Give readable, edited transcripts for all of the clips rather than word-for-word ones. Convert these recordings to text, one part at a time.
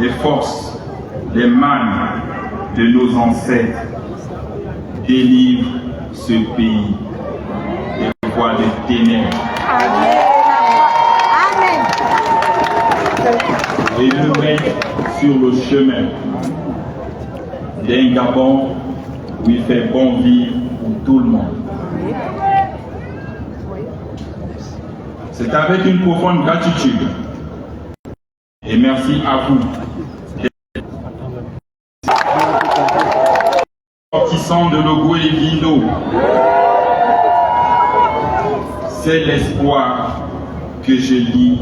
les forces, les mannes de nos ancêtres. Délivre ce pays des voies de ténèbres. Et le mettre sur le chemin d'un Gabon où il fait bon vivre pour tout le monde. C'est avec une profonde gratitude et merci à vous, sortissants de Logoué et Guindo. C'est l'espoir que je lis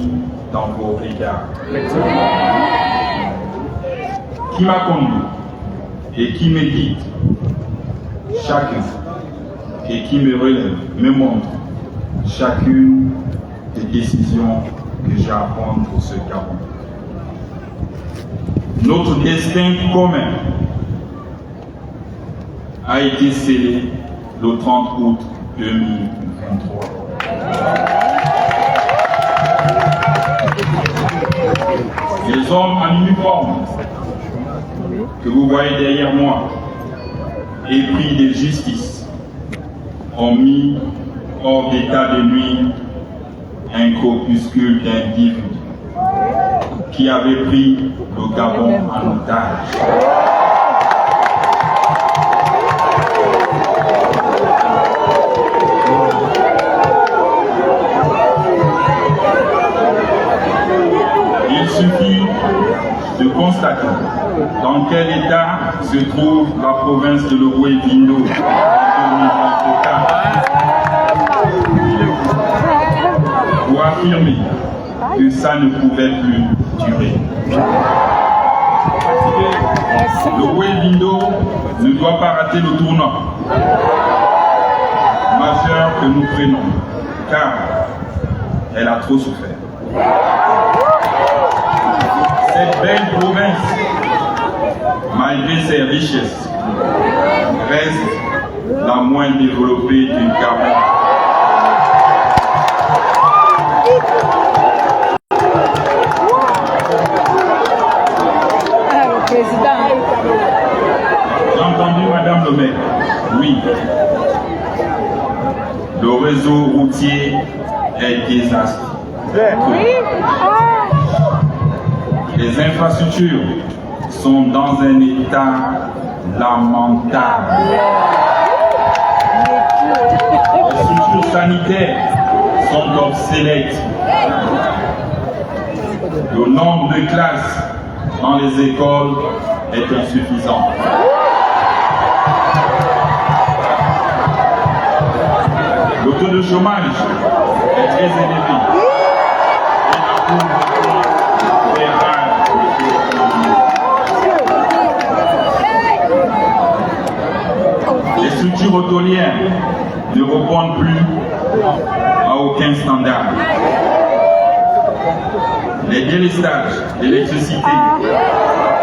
dans vos regards. Qui m'a conduit et qui me guide, chacun, et qui me relève, me montre chacune des décisions que j'ai à prendre pour ce Gabon. Notre destin commun a été scellé le 30 août 2023. Les hommes en uniforme que vous voyez derrière moi, épris de justice, ont mis hors d'état de nuire un corpuscule d'individus qui avaient pris le Gabon en otage. Il suffit de constater dans quel état se trouve la province de Logoué-Guindo en 2024 pour affirmer que ça ne pouvait plus durer. Logoué-Guindo ne doit pas rater le tournant majeur que nous prenons, car elle a trop souffert. Cette belle province, malgré ses richesses, reste la moins développée du Gabon. J'ai entendu Madame le maire, oui, le réseau routier est désastreux. Les infrastructures sont dans un état lamentable. Les structures sanitaires sont obsolètes. Le nombre de classes dans les écoles est insuffisant. Le taux de chômage est très élevé. Les structures hôtelières ne répondent plus à aucun standard. Les délestages d'électricité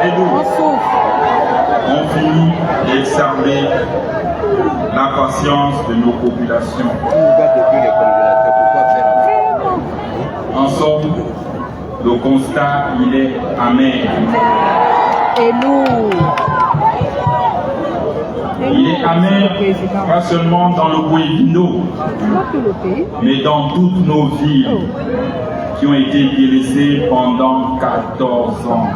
et d'eau ont fini d'exarber la patience de nos populations. En somme, le constat, il est amer. Et nous, il est amer, pas seulement dans le Guindo, mais dans toutes nos villes qui ont été délaissées pendant 14 ans.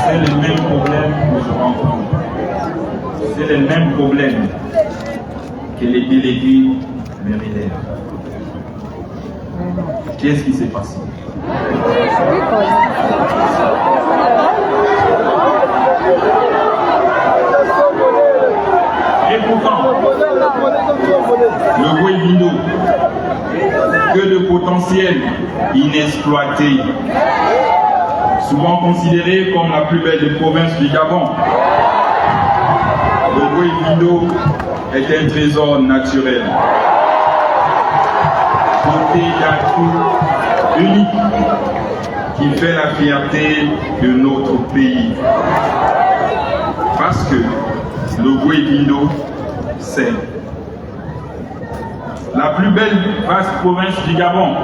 C'est le même problème que je rencontre. C'est le même problème que les délégués me relèvent. Qu'est-ce qui s'est passé? Et pourtant, le Guindo, que de potentiel inexploité, souvent considéré comme la plus belle des provinces du Gabon. Le Guindo est un trésor naturel, doté d'atouts uniques qui fait la fierté de notre pays. Parce que le Guindo, c'est la plus belle vaste province du Gabon,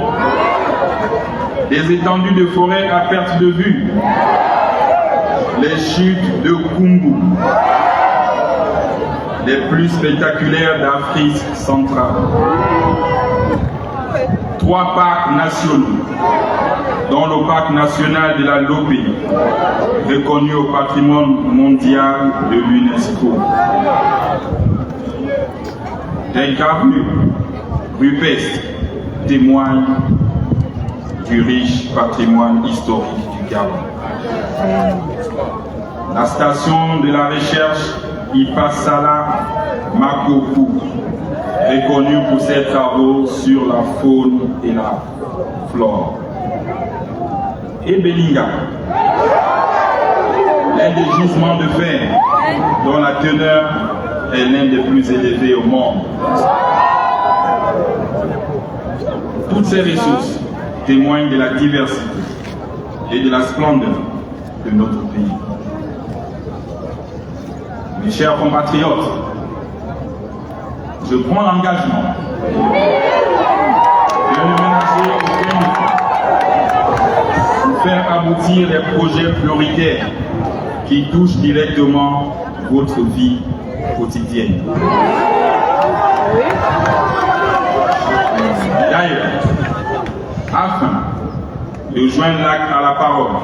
des étendues de forêt à perte de vue, les chutes de Kungu, les plus spectaculaires d'Afrique centrale. 3 parcs nationaux, dont le parc national de la Lopé, reconnu au patrimoine mondial de l'UNESCO. Des gravures rupestres témoignent du riche patrimoine historique du Gabon. La station de la recherche Ipasala Makokou, reconnue pour ses travaux sur la faune et la flore. Et Belinga, l'un des gisements de fer dont la teneur est l'un des plus élevés au monde. Toutes ces ressources témoignent de la diversité et de la splendeur de notre pays. Mes chers compatriotes, je prends l'engagement de ne ménager aucun effort pour faire aboutir les projets prioritaires qui touchent directement votre vie quotidienne. D'ailleurs, afin de joindre l'acte à la parole,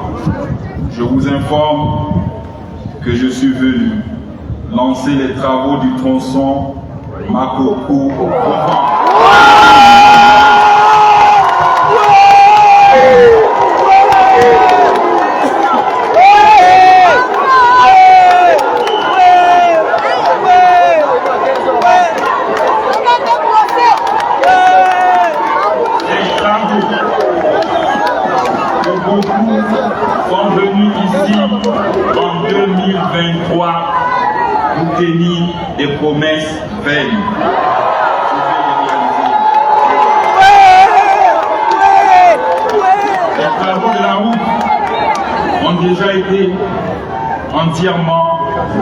je vous informe que je suis venu lancer les travaux du tronçon Makokou au vent. Sont venus ici en 2023 pour tenir des promesses vaines. Les travaux de la route ont déjà été entièrement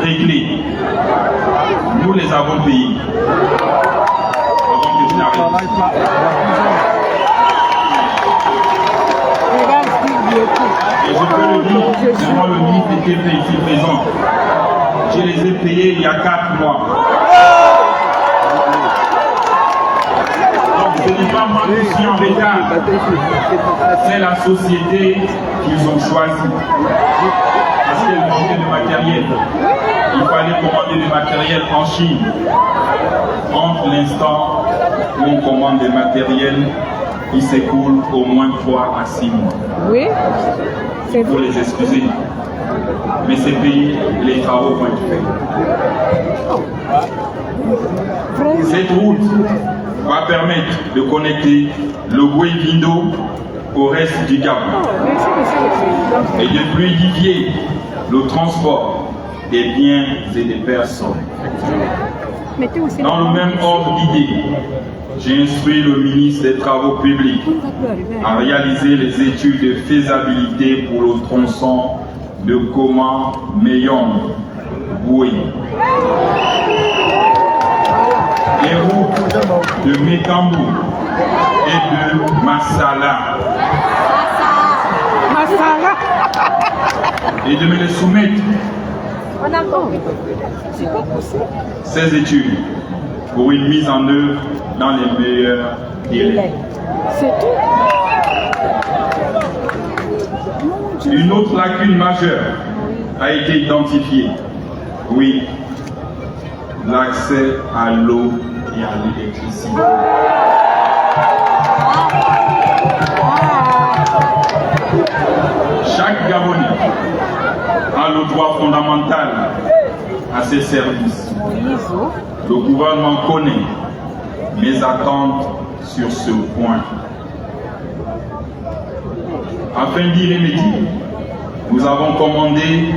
réglés. Nous les avons payés. Avant que je n'arrête. Et je peux le dire, c'est moi le ministre qui était ici présent. Je les ai payés il y a 4 mois. Donc ce n'est pas moi qui suis en retard. C'est la société qu'ils ont choisie. Parce qu'elle manquait de matériel. Il fallait commander du matériel en Chine. Entre l'instant où on commande des matériels, il s'écoule au moins 3 à 6 mois. Oui. Il faut les excuser. Mais ces pays, les travaux vont être faits. Cette route va permettre de connecter le Goué-Vindo au reste du Gabon et de fluidifier le transport des biens et des personnes. Dans le même ordre d'idée, j'ai instruit le ministre des Travaux publics à réaliser les études de faisabilité pour le tronçon de Koma Meyong Boué. Les routes de Métambou et de Massala. Et de me les soumettre ces études pour une mise en œuvre dans les meilleurs délais. C'est tout. Une autre lacune majeure a été identifiée. Oui, l'accès à l'eau et à l'électricité. Chaque Gabonais a le droit fondamental à ces services. Le gouvernement connaît mes attentes sur ce point. Afin d'y remédier, nous avons commandé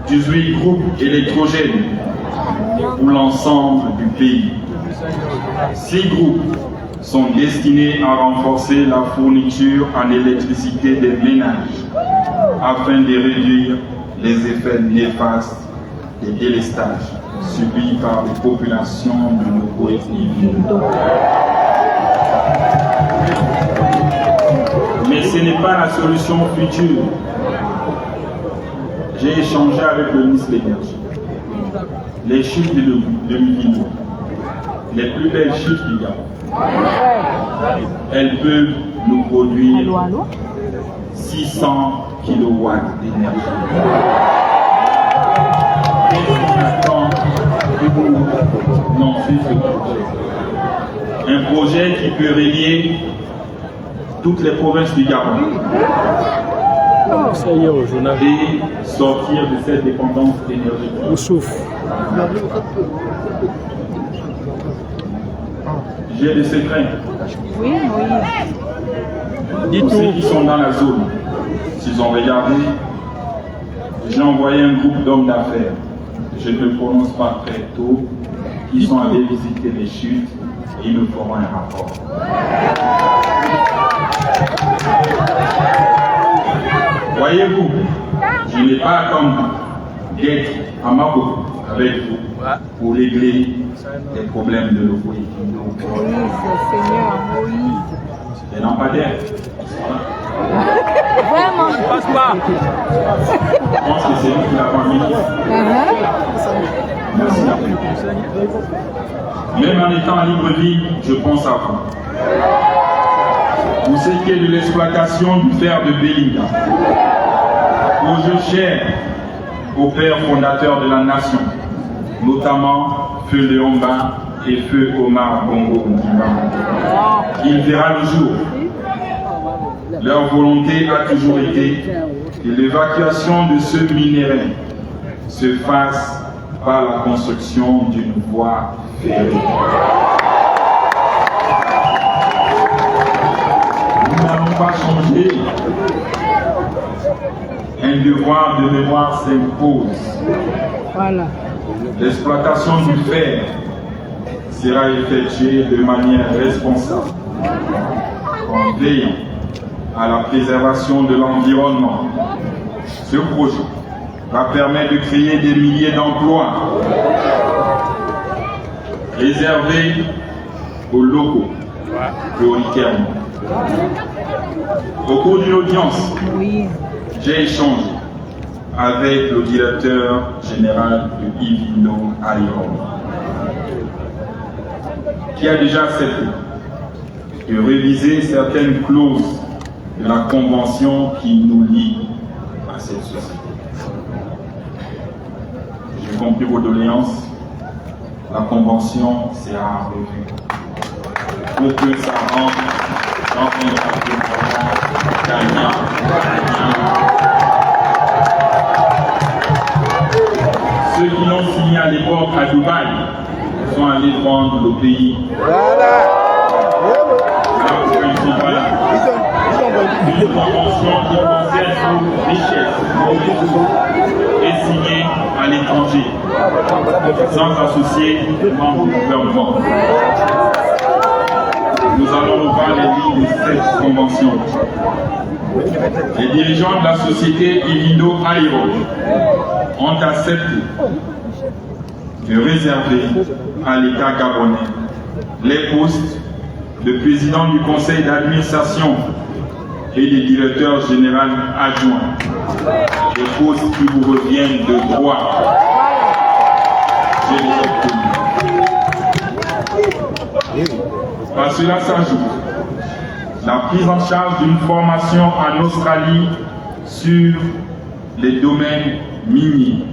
18 groupes électrogènes pour l'ensemble du pays. Ces groupes sont destinés à renforcer la fourniture en électricité des ménages afin de réduire les effets néfastes des délestages subis par les populations de nos Goué-Vindo. Mais ce n'est pas la solution future. J'ai échangé avec le ministre de l'Énergie. Les chutes de l'Ivino, les plus belles chutes du Gabon, elles peuvent nous produire 600 kW d'énergie. Qu'est-ce qu'on attend pour lancer ce projet? Un projet qui peut relier toutes les provinces du Gabon et sortir de cette dépendance énergétique. J'ai des secrets. Oui, Tous ceux qui sont dans la zone, s'ils ont regardé, j'ai envoyé un groupe d'hommes d'affaires, je ne me prononce pas très tôt, qui sont allés visiter les chutes et ils me feront un rapport. Voyez-vous, je n'ai pas attendu d'être à Mabo avec vous pour régler les problèmes de l'eau. Moïse, Seigneur, Moïse. Les lampadaires. Vraiment. Passe pas. Je pense que c'est lui qui l'a pas mis. Merci. Même en étant à Libreville, je pense à vous. Pour ce qui est de l'exploitation du fer de Belinga, où je cher au père fondateur de la nation, notamment Feu Léomba et Feu Omar Bongo Ndimba. Il verra le jour. Leur volonté a toujours été que l'évacuation de ce minerai se fasse par la construction d'une voie ferrée. Nous n'allons pas changer. Un devoir de mémoire s'impose. Voilà. L'exploitation du fer sera effectuée de manière responsable, en veillant à la préservation de l'environnement. Ce projet va permettre de créer des milliers d'emplois réservés aux locaux prioritairement. Au cours d'une audience, j'ai échangé avec le directeur général de Ivino Aïron, qui a déjà accepté de réviser certaines clauses de la convention qui nous lie à cette société. J'ai compris vos doléances. La convention sera revue pour que ça rentre dans un partenariat gagnant-gagnant. Ceux qui l'ont signé à l'époque à Dubaï sont allés vendre le pays. Ils sont pas là. Une convention qui concerne nos richesses, est signée à l'étranger, sans associer les membres du gouvernement. Nous allons revoir les lignes de cette convention. Les dirigeants de la société Ivino Aïron ont accepté de réserver à l'État gabonais les postes de président du conseil d'administration et des directeurs généraux adjoints, des postes qui vous reviennent de droit. Je les obtenu. À cela s'ajoute la prise en charge d'une formation en Australie sur les domaines miniers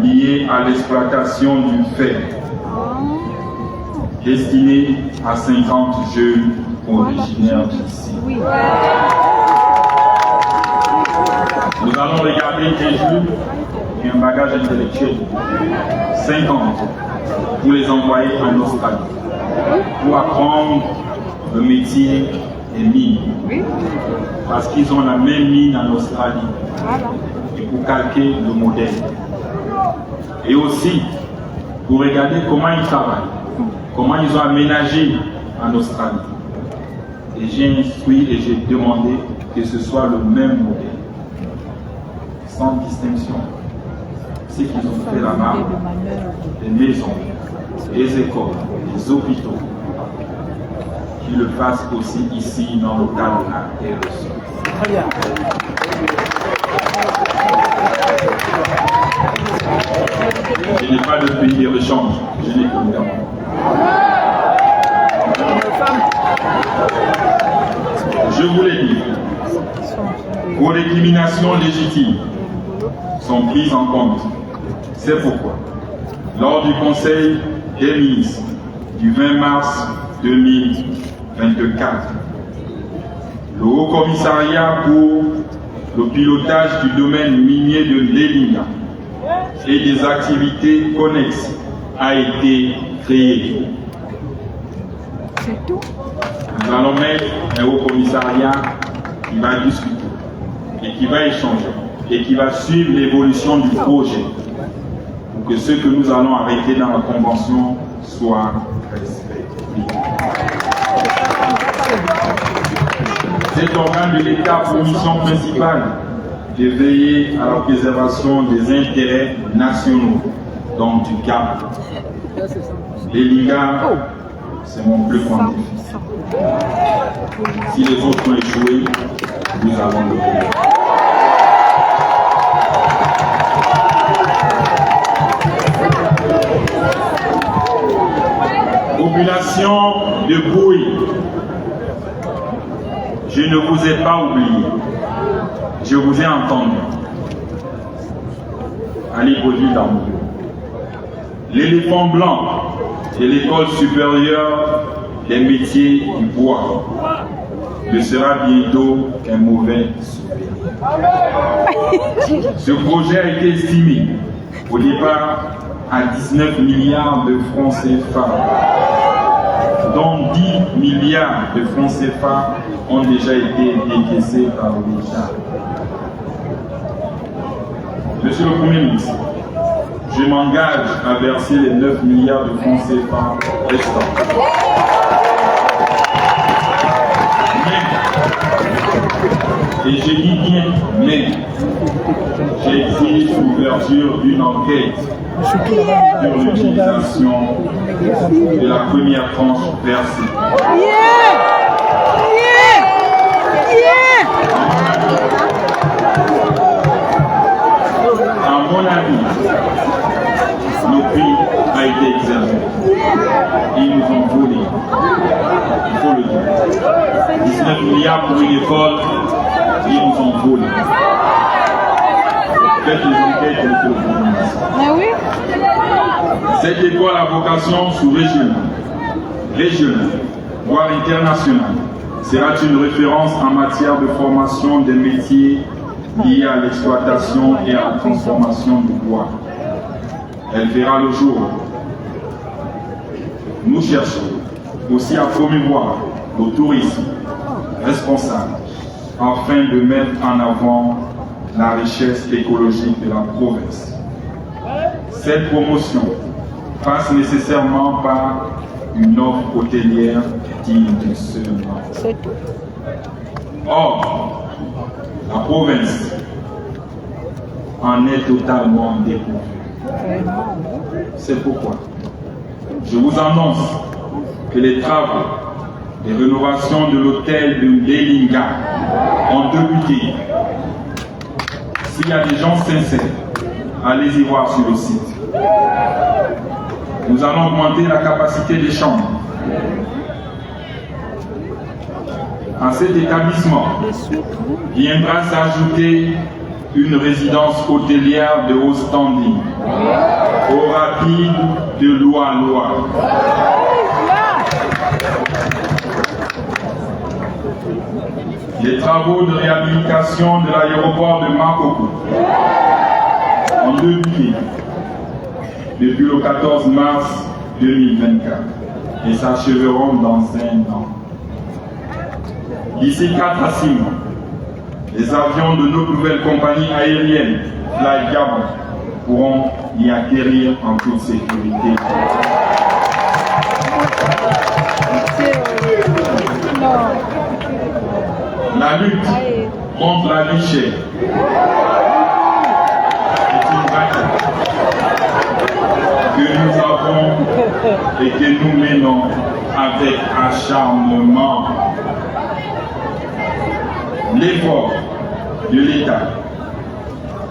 liés à l'exploitation du fer, destinée à 50 jeunes originaires d'ici. Nous allons regarder des jeunes qui ont un bagage intellectuel, 50, pour les envoyer en Australie, pour apprendre le métier des mines. Parce qu'ils ont la même mine en Australie. Et pour calquer le modèle. Et aussi, pour regarder comment ils travaillent, comment ils ont aménagé en Australie. Et j'ai instruit et j'ai demandé que ce soit le même modèle, sans distinction. Ce qu'ils ont fait là-bas, des maisons, des écoles, des hôpitaux, qu'il le fasse aussi ici dans le cadre de la RSE. Je n'ai pas de pays de rechange, je n'ai que le Gabon. Je vous l'ai dit, vos récriminations légitimes sont prises en compte. C'est pourquoi, lors du Conseil des ministres du 20 mars 2024, le Haut Commissariat pour le pilotage du domaine minier de l'Elinga et des activités connexes a été créé. C'est tout. Nous allons mettre un Haut Commissariat qui va discuter et qui va échanger et qui va suivre l'évolution du projet pour que ce que nous allons arrêter dans la convention soit respecté. Cet organe de l'État a pour mission principale de veiller à la préservation des intérêts nationaux, donc du Cap. L'Elinga, c'est mon plus grand défi. Si les autres ont échoué, nous allons le faire. Population de Bouy, je ne vous ai pas oublié. Je vous ai entendu. Allez produire dans mon bureau. L'éléphant blanc et l'école supérieure des métiers du bois ne sera bientôt qu'un mauvais souvenir. Ce projet a été estimé au départ à 19 milliards de francs CFA, dont 10 milliards de francs CFA ont déjà été décaissés par l'État. Monsieur le Premier ministre, je m'engage à verser les 9 milliards de francs CFA restants. Et je dis bien, mais j'exige l'ouverture d'une enquête sur l'utilisation de la première tranche versée. À mon avis, nos prix a été exagéré. Ils nous ont volé. Il faut le dire. 19 milliards pour une école, ils nous ont volé. Faites les enquêtes, monsieur le Premier ministre. Ah oui? Cette école a vocation régionale, voire internationale, sera une référence en matière de formation des métiers liés à l'exploitation et à la transformation du bois. Elle verra le jour. Nous cherchons aussi à promouvoir le tourisme responsable afin de mettre en avant la richesse écologique de la province. Cette promotion passe nécessairement par une offre hôtelière digne de ce nom. Or, la province en est totalement dépourvue. C'est pourquoi je vous annonce que les travaux de rénovation de l'hôtel de l'Elinga ont débuté. S'il y a des gens sincères, allez-y voir sur le site. Nous allons augmenter la capacité des chambres. À cet établissement viendra s'ajouter une résidence hôtelière de haut standing, au rapide de Loa-Loa. Les travaux de réhabilitation de l'aéroport de Makoko ont débuté depuis le 14 mars 2024 et s'achèveront dans 1 an. D'ici 4 à 6 mois, les avions de nos nouvelles compagnies aériennes Fly Gabon pourront y atterrir en toute sécurité. La lutte contre la vie chère est une bataille que nous avons et que nous menons avec acharnement l'effort de l'État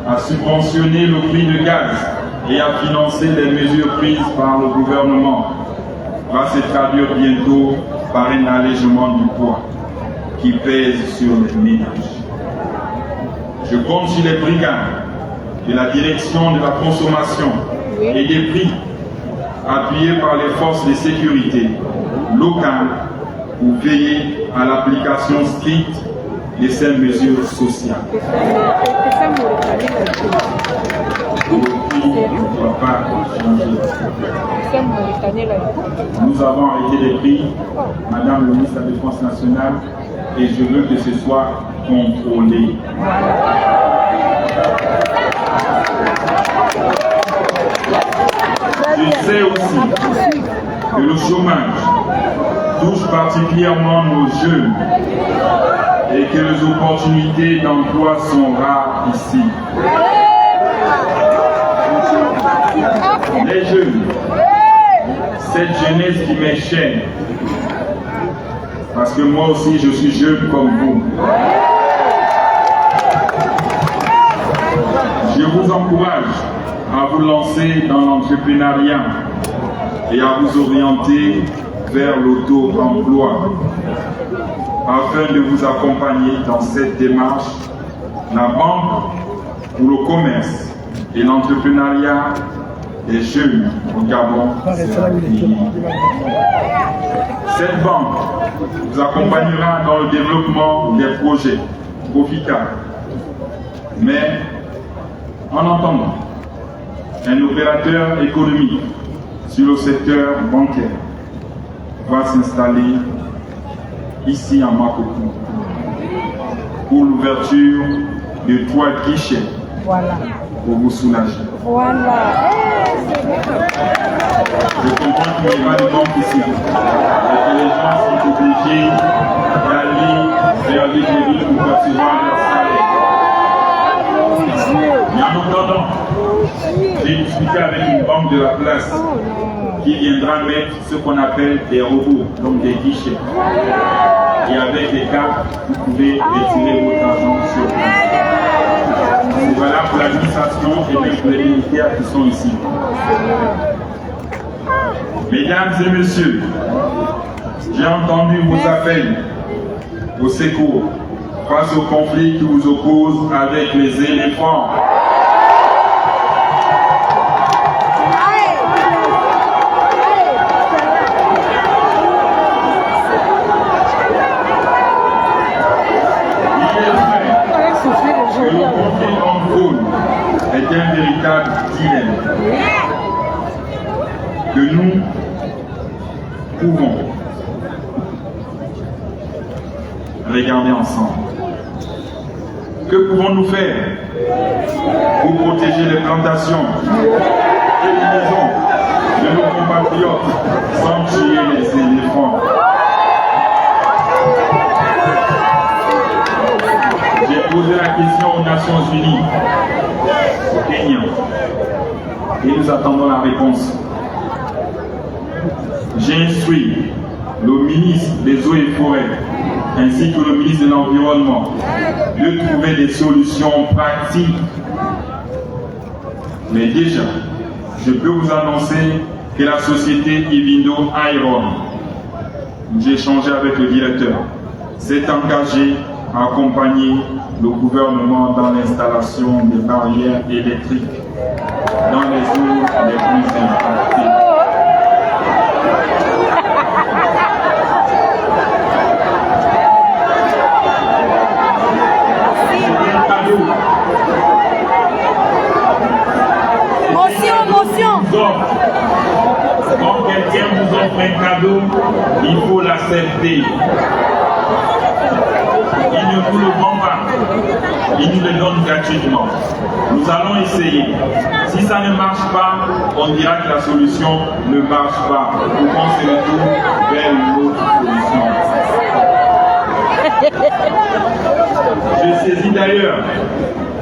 à subventionner le prix de gaz et à financer les mesures prises par le gouvernement va se traduire bientôt par un allègement du poids qui pèse sur les ménages. Je compte sur les brigades de la direction de la consommation et des prix appuyés par les forces de sécurité locales pour veiller à l'application stricte de ces mesures sociales. Le prix ne doit pas changer. Nous avons arrêté les prix, Madame le ministre de la Défense nationale, et je veux que ce soit contrôlé. Je sais aussi que le chômage touche particulièrement nos jeunes et que les opportunités d'emploi sont rares ici. Les jeunes, cette jeunesse qui m'est chère, parce que moi aussi je suis jeune comme vous. Je vous encourage à vous lancer dans l'entrepreneuriat et à vous orienter vers l'auto-emploi. Afin de vous accompagner dans cette démarche, la Banque pour le commerce et l'entrepreneuriat des jeunes au Gabon sera créée. Cette banque vous accompagnera dans le développement des projets profitables. Mais en attendant, un opérateur économique sur le secteur bancaire va s'installer ici à Makoko pour l'ouverture de 3 guichets pour vous soulager. Je comprends qu'il n'y a pas de banque ici et que les gens sont obligés d'aller vers les villes pour percevoir leur salaire. Mais en attendant, j'ai discuté avec une banque de la place qui viendra mettre ce qu'on appelle des robots, donc des guichets. Et avec des cartes, vous pouvez retirer votre argent sur place. Voilà pour l'administration et même pour les militaires qui sont ici. Mesdames et messieurs, j'ai entendu vos appels au secours face au conflit qui vous oppose avec les éléphants. Le conflit en faune est un véritable dilemme que nous pouvons regarder ensemble. Que pouvons-nous faire pour protéger les plantations et les maisons de nos compatriotes sans tuer les éléphants? J'ai posé la question aux Nations Unies, au Kenya, et nous attendons la réponse. J'ai instruit le ministre des Eaux et Forêts ainsi que le ministre de l'Environnement de trouver des solutions pratiques. Mais déjà, je peux vous annoncer que la société Ivindo Iron, j'ai échangé avec le directeur, s'est engagée à accompagner le gouvernement dans l'installation des barrières électriques dans les zones les plus impactées. Quand quelqu'un vous offre un cadeau, il faut l'accepter. Il ne vous le vend pas, il nous le donne gratuitement. Nous allons essayer. Si ça ne marche pas, on dira que la solution ne marche pas. Pour qu'on se retourne vers une autre solution. Je saisis d'ailleurs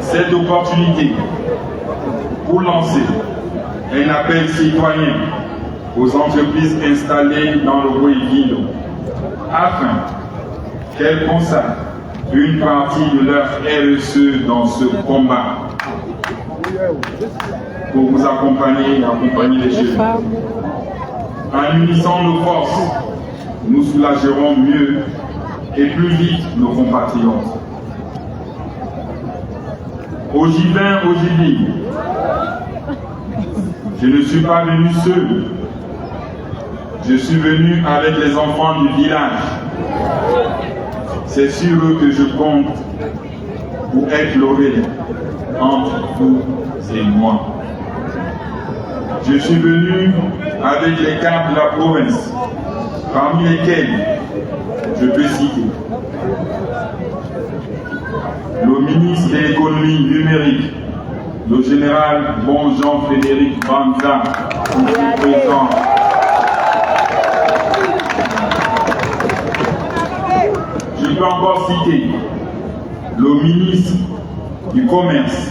cette opportunité pour lancer un appel citoyen aux entreprises installées dans le Roué-Ville afin qu'elles consacrent une partie de leur RSE dans ce combat pour vous accompagner et accompagner les jeunes. En unissant nos forces, nous soulagerons mieux et plus vite nos compatriotes. Ogivin, Ogivine, je ne suis pas venu seul. Je suis venu avec les enfants du village. C'est sur eux que je compte pour être le relais entre vous et moi. Je suis venu avec les cadres de la province, parmi lesquels je peux citer le ministre de l'économie numérique, le général Bon Jean-Frédéric Banza, présent. Je peux encore citer le ministre du Commerce,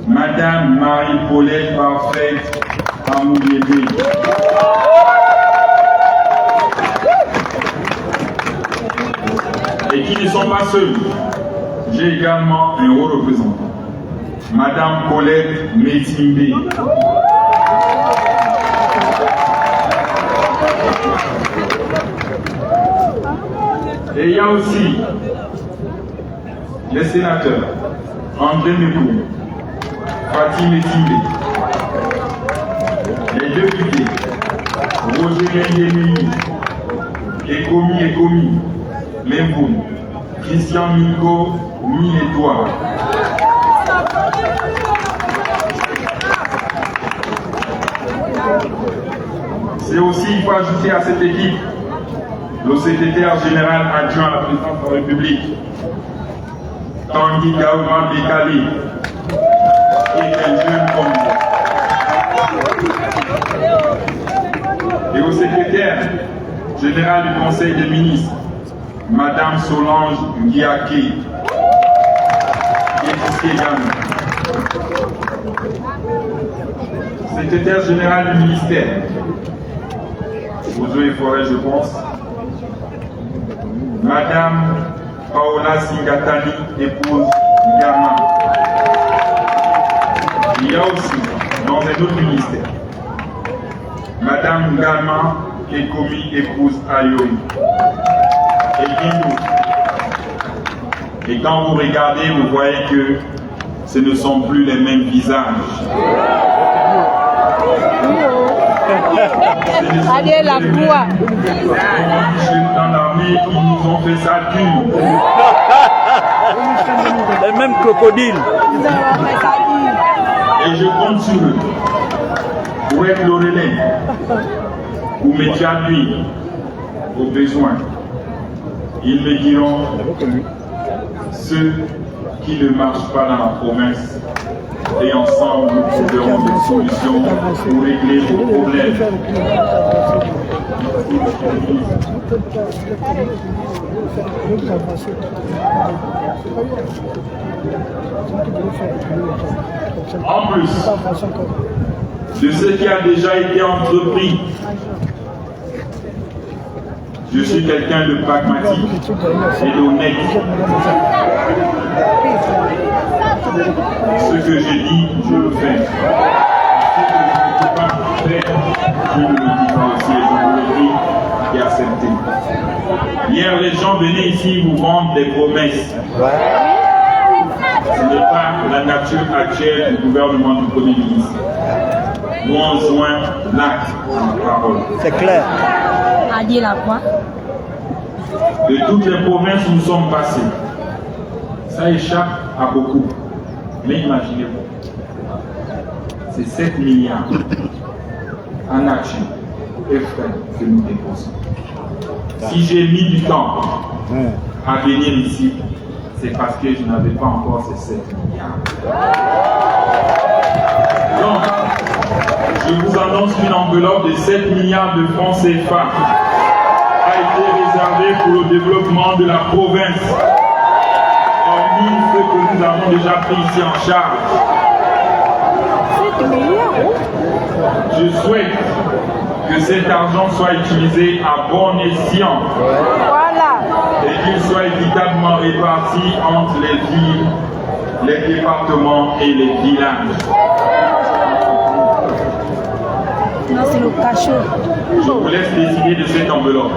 Madame Marie-Paulette Parfaite Amouriébé. Et qui ne sont pas seuls. J'ai également un haut représentant, Madame Colette Métimbe. Et il y a aussi les sénateurs André Mekou, Fatih Métimbe, les députés Roger Ndémini, Ekomi, Memboum, Christian Mingo, Minétoile. C'est aussi, il faut ajouter à cette équipe le secrétaire général adjoint à la présidence de la République, Tanguy Gaouman Bekali, qui est un jeune homme. Et au secrétaire général du Conseil des ministres, Madame Solange Guiaké, qui est ici également. Secrétaire général du ministère, aux eaux et forêts, je pense, Madame Paola Singatani, épouse Gama. Il y a aussi, dans un autre ministère, Madame Gama Ekomi, épouse Ayoui. Et quand vous regardez, vous voyez que ce ne sont plus les mêmes visages. Allez, la voix. Dans l'armée, ils nous ont fait ça dur. Les mêmes crocodiles. Et je compte sur eux pour être le relais, pour me traduire aux besoins. Ils me diront ceux qui ne marchent pas dans la promesse et ensemble nous trouverons des solutions pour régler vos problèmes. En plus de ce qui a déjà été entrepris, je suis quelqu'un de pragmatique et d'honnête. Ce que je dis, je le fais. Ce que je ne peux pas faire, je ne le dis pas aussi. Je vous le dis et accepter. Hier, les gens venaient ici vous vendre des promesses. Ce n'est pas la nature actuelle du gouvernement du Premier ministre. Nous on joint l'acte en parole. C'est clair. A dit la quoi? De toutes les provinces où nous sommes passés, ça échappe à beaucoup. Mais imaginez-vous, c'est 7 milliards en action et frais que nous dépensons. Si j'ai mis du temps à venir ici, c'est parce que je n'avais pas encore ces 7 milliards. Donc, je vous annonce qu'une enveloppe de 7 milliards de francs CFA a été réservée pour le développement de la province, hormis ce que nous avons déjà pris ici en charge. 7 milliards. Je souhaite que cet argent soit utilisé à bon escient et qu'il soit équitablement réparti entre les villes, les départements et les villages. Non, c'est le cachot. Je vous laisse décider de cette enveloppe,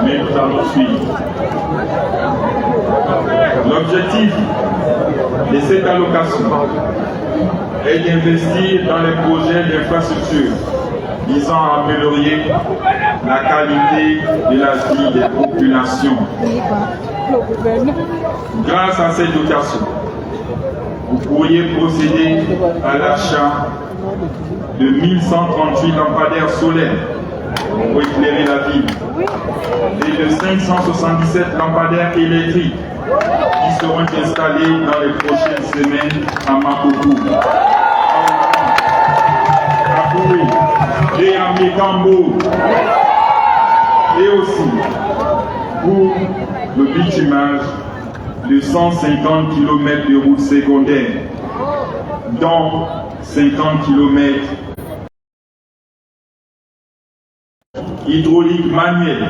mais nous allons suivre. L'objectif de cette allocation est d'investir dans les projets d'infrastructure visant à améliorer la qualité de la vie des populations. Grâce à cette dotation, vous pourriez procéder à l'achat de 1138 lampadaires solaires pour éclairer la ville et de 577 lampadaires électriques qui seront installés dans les prochaines semaines à Makoko, à Boué et à Mékambo, et aussi pour le bitumage de 150 km de routes secondaires, dont 50 km hydraulique manuelle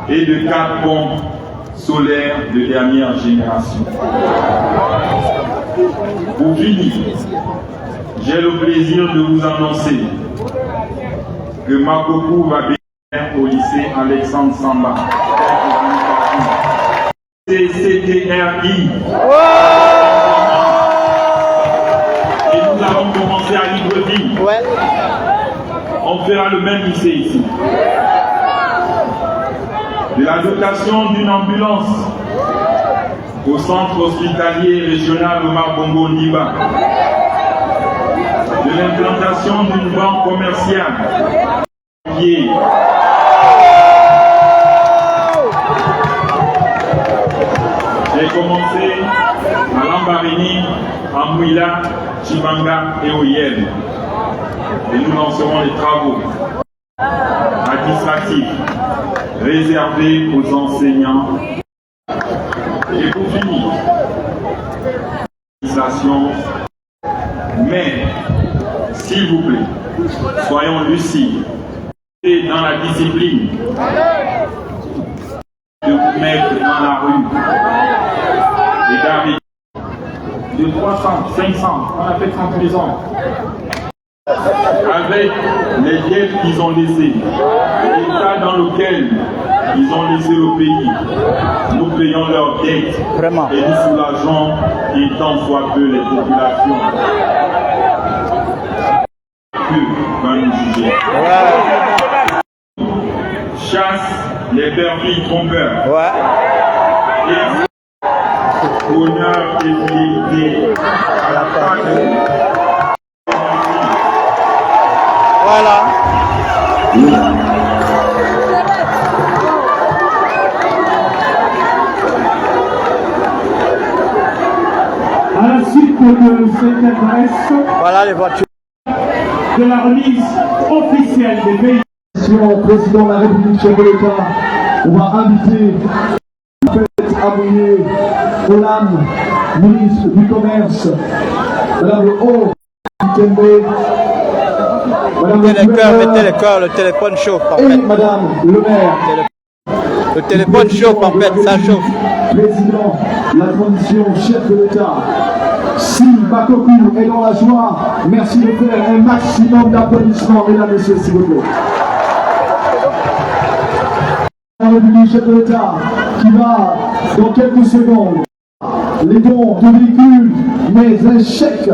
et de 4 pompes solaires de dernière génération. Pour finir, j'ai le plaisir de vous annoncer que Makoko va bénéficier au lycée Alexandre Samba. CCTRI. Et nous allons commencer à Libreville. On fera le même lycée ici. De la dotation d'une ambulance au centre hospitalier régional Omar Bongo Niba. De l'implantation d'une banque commerciale. J'ai commencé à Lambarénie, à Mouila, Chibanga et Oyel. Et nous lancerons les travaux administratifs réservés aux enseignants. Et pour finir, mais s'il vous plaît, soyons lucides et dans la discipline de vous mettre dans la rue et d'arrêter de 300, 500, on a fait 30 maisons avec les dettes qu'ils ont laissées, l'état dans lequel ils ont laissé le pays. Nous payons leurs dettes et nous soulageons et tant soit peu les populations. Dieu va nous juger. Chasse les permis trompeurs. Et honneur et fidélité à la patrie. Voilà. À la suite de cette adresse, Voilà les voitures. De la remise officielle des pays. Au président de la République, chef de l'État, on va inviter Abouye Olam, ministre du Commerce, Madame le Haut, Mettez les cœurs, le téléphone chauffe en et fait. Madame le maire. Le téléphone chauffe en fait, ça chauffe. Président de la transition, chef de l'État. Si Makoko est dans la joie, merci de faire un maximum d'applaudissements, mesdames et messieurs, s'il vous plaît. La République, chef de l'État, qui va dans quelques secondes les dons de véhicules, mais un chèque.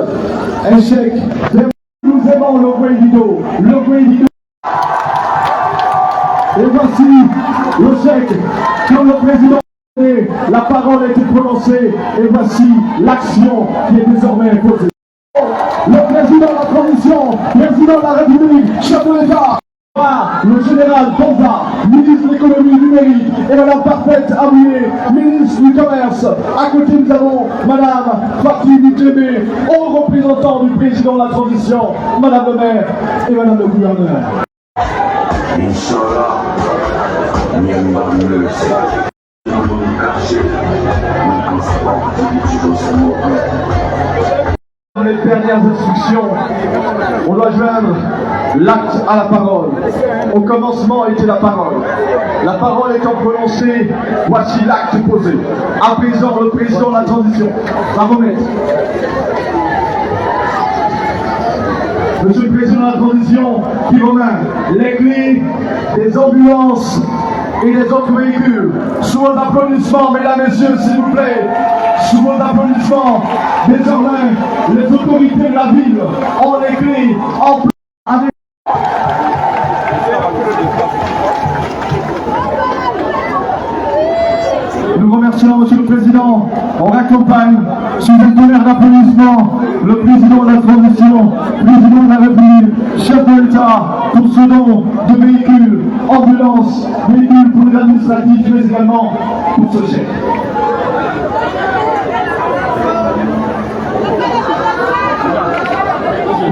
Nous aimons le Guédido, Et voici le chèque quand le président la parole a été prononcée et voici l'action qui est désormais imposée. Le président de la transition, président de la République, chef de l'État, le général Bonza, ministre de l'économie numérique, et Madame Parfaite Abouye, ministre du Commerce. À côté, nous avons Madame Fatou Mitébé, haut représentant du président de la transition, Madame le maire et Madame le gouverneur. Les dernières instructions, on doit joindre l'acte à la parole. Au commencement était la parole. La parole étant prononcée, voici l'acte posé. À présent, le président de la transition va remettre. Monsieur le président de la transition qui remet les clés des ambulances et des autres véhicules. Sous vos applaudissements, mesdames et messieurs, s'il vous plaît. Sous vos applaudissements, désormais, les autorités de la ville ont les clés en place avec... Nous remercions Monsieur le Président. On raccompagne sous un tonnerre d'applaudissements le président de la transition, président de la République, chef de l'État, pour ce don de véhicules, ambulances, véhicules pour les administratifs, mais également pour ce chef.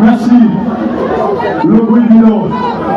Merci. Le président,